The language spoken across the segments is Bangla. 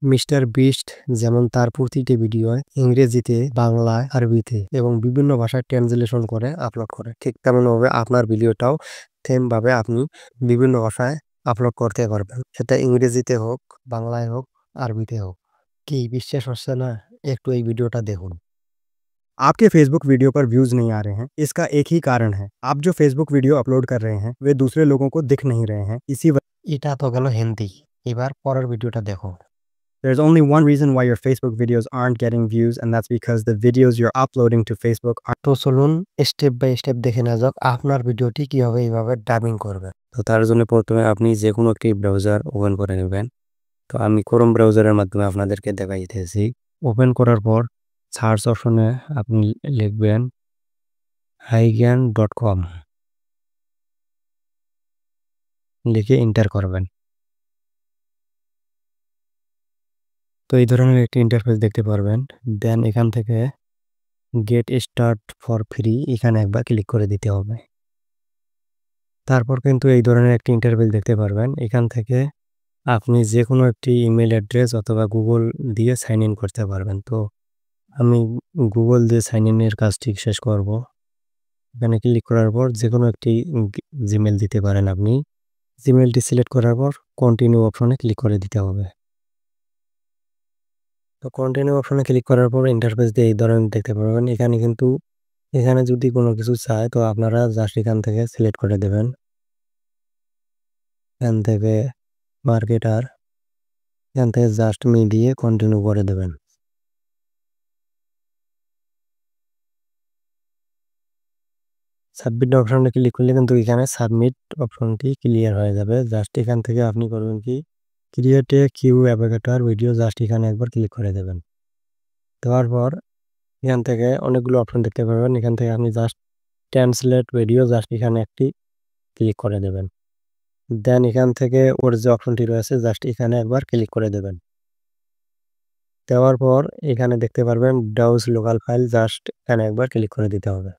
মিস্টার বিস্ট যেমন তার প্রতিটি ভিডিও ইংরেজিতে, বাংলায়, আরবিতে এবং বিভিন্ন ভাষায় ট্রান্সলেশন করে আপলোড করে, ঠিক তেমনভাবে আপনার ভিডিওটাও সেমভাবে আপনি বিভিন্ন ভাষায় আপলোড করতে পারবেন, সেটা ইংরেজিতে হোক, বাংলায় হোক, আরবিতে হোক। কি বিশ্বাস হচ্ছে না? একটু এই ভিডিওটা দেখুন। आपके फेसबुक वीडियो पर व्यूज नहीं आ रहे हैं, इसका एक ही कारण है, आप जो फेसबुक वीडियो अपलोड कर रहे हैं वे दूसरे लोगों को दिख नहीं रहे हैं। এটা তো গেল হিন্দি। এবার পরের ভিডিওটা দেখো। There's only one reason why your Facebook videos aren't getting views, and that's because the videos you're uploading to Facebook are... তো চলুন স্টেপ বাই স্টেপ দেখে নেওয়া যাক আপনার ভিডিওটি কিভাবে এইভাবে ডাবিং করবেন। তো তার জন্য প্রথমে আপনি যে কোনো একটি ব্রাউজার ওপেন করে নেবেন। তো আমি ক্রোম ব্রাউজারের মাধ্যমে আপনাদেরকে দেখাইতেছি। ওপেন করার পর সার্চ অপশনে আপনি লিখবেন hygan.com, লিখে এন্টার করবেন। তো এই ধরনের একটি ইন্টারফেস দেখতে পারবেন। দেন এখান থেকে গেট স্টার্ট ফর ফ্রি এখানে একবার ক্লিক করে দিতে হবে। তারপর কিন্তু এই ধরনের একটি ইন্টারফেস দেখতে পারবেন। এখান থেকে আপনি যে কোনো একটি ইমেল অ্যাড্রেস অথবা গুগল দিয়ে সাইন ইন করতে পারবেন। তো আমি গুগল দিয়ে সাইন ইনের কাজটি শেষ করব। এখানে ক্লিক করার পর যে কোনো একটি জিমেল দিতে পারেন আপনি। জিমেলটি সিলেক্ট করার পর কন্টিনিউ অপশনে ক্লিক করে দিতে হবে। তো কন্টিনিউ অপশনে ক্লিক করার পর ইন্টারফেস দিয়ে এই ধরনের দেখতে পারবেন। এখানে যদি কোনো কিছু চায় তো আপনারা জাস্ট এখান থেকে সিলেক্ট করে দেবেন। এখান থেকে মার্কেটার, এখান থেকে জাস্ট মি দিয়ে কন্টিনিউ করে দেবেন। সাবমিট অপশনে ক্লিক করলে কিন্তু এখানে সাবমিট অপশনটি ক্লিয়ার হয়ে যাবে। জাস্ট এখান থেকে আপনি করবেন কি, create a Q avatar video, just এখানে একবার ক্লিক করে দেবেন। দেওয়ার পর এখান থেকে অনেকগুলো অপশন দেখতে পারবেন। এখান থেকে আপনি জাস্ট ট্রান্সলেট ভিডিও, জাস্ট এখানে একটি ক্লিক করে দেবেন। দেন এখান থেকে ওর যে অপশনটি রয়েছে জাস্ট এখানে একবার ক্লিক করে দেবেন। দেওয়ার পর এখানে দেখতে পারবেন ব্রাউজ লোকাল ফাইল, জাস্ট এখানে একবার ক্লিক করে দিতে হবে।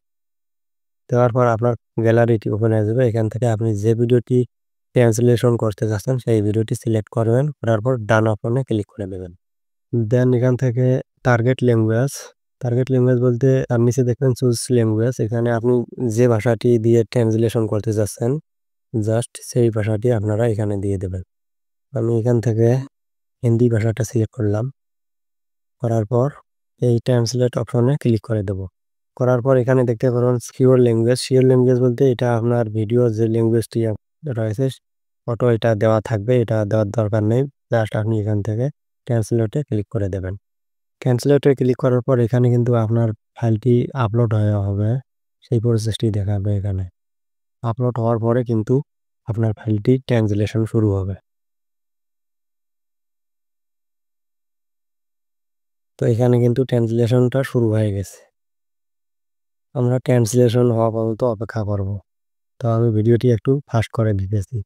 দেওয়ার পর আপনার গ্যালারিটি ওপেন হয়ে যাবে। এখান থেকে আপনি যে ভিডিওটি ট্রান্সলেশন করতে চাচ্ছেন সেই ভিডিওটি সিলেক্ট করবেন, করার পর ডান অপশনে ক্লিক করে দেবেন। দেন এখান থেকে টার্গেট ল্যাঙ্গুয়েজ বলতে আপনি নিচে দেখবেন চুজ ল্যাঙ্গুয়েজ, এখানে আপনি যে ভাষাটি দিয়ে ট্রান্সলেশন করতে চাচ্ছেন জাস্ট সেই ভাষাটি আপনারা এখানে দিয়ে দেবেন। আমি এখান থেকে হিন্দি ভাষাটা সিলেক্ট করলাম, করার পর এই ট্রান্সলেট অপশনে ক্লিক করে দেব। করার পর এখানে দেখতে পারবেন শিওর ল্যাঙ্গুয়েজ বলতে এটা আপনার ভিডিও যে ল্যাঙ্গুয়েজটি রয়েছে অটো এটা দেওয়া থাকবে, এটা দেওয়ার দরকার নেই। জাস্ট আপনি এখান থেকে ট্রান্সলেটে ক্লিক করে দেবেন। ট্রান্সলেটে ক্লিক করার পর এখানে কিন্তু আপনার ফাইলটি আপলোড হয়ে হবে, সেই প্রসেসটি দেখাবে এখানে। আপলোড হওয়ার পরে কিন্তু আপনার ফাইলটি ট্রান্সলেশন শুরু হবে। তো এখানে কিন্তু ট্রান্সলেশনটা শুরু হয়ে গেছে। আমরা ট্রান্সলেশন হওয়া পর্যন্ত অপেক্ষা করব। তো আমি ভিডিওটি একটু ফাস্ট করে দিতেছি।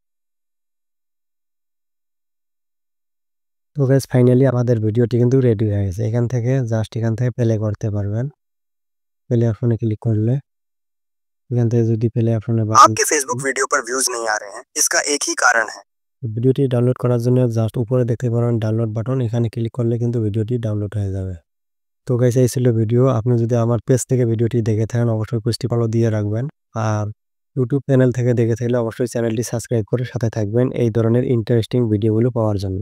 তো গাইস ফাইনালি আমাদের ভিডিওটি কিন্তু রেডি হয়ে গেছে। এখান থেকে জাস্ট এখান থেকে প্লে করতে পারবেন। প্লে অপশনে ক্লিক করলে এখান থেকে যদি প্লে অপশনে आपके फेसबुक वीडियो पर व्यूज नहीं आ रहे हैं, इसका एक ही कारण है। ভিডিওটি ডাউনলোড করার জন্য জাস্ট উপরে দেখতে পারেন ডাউনলোড বাটন, এখানে ক্লিক করলে কিন্তু ভিডিওটি ডাউনলোড হয়ে যাবে। তো গাইস এই ছিল ভিডিও। আপনি যদি আমার পেজ থেকে ভিডিওটি দেখে থাকেন অবশ্যই পেজটি ফলো দিয়ে রাখবেন, আর ইউটিউব চ্যানেল থেকে দেখে থাকলে অবশ্যই চ্যানেলটি সাবস্ক্রাইব করে সাথে থাকবেন এই ধরনের ইন্টারেস্টিং ভিডিওগুলো পাওয়ার জন্য।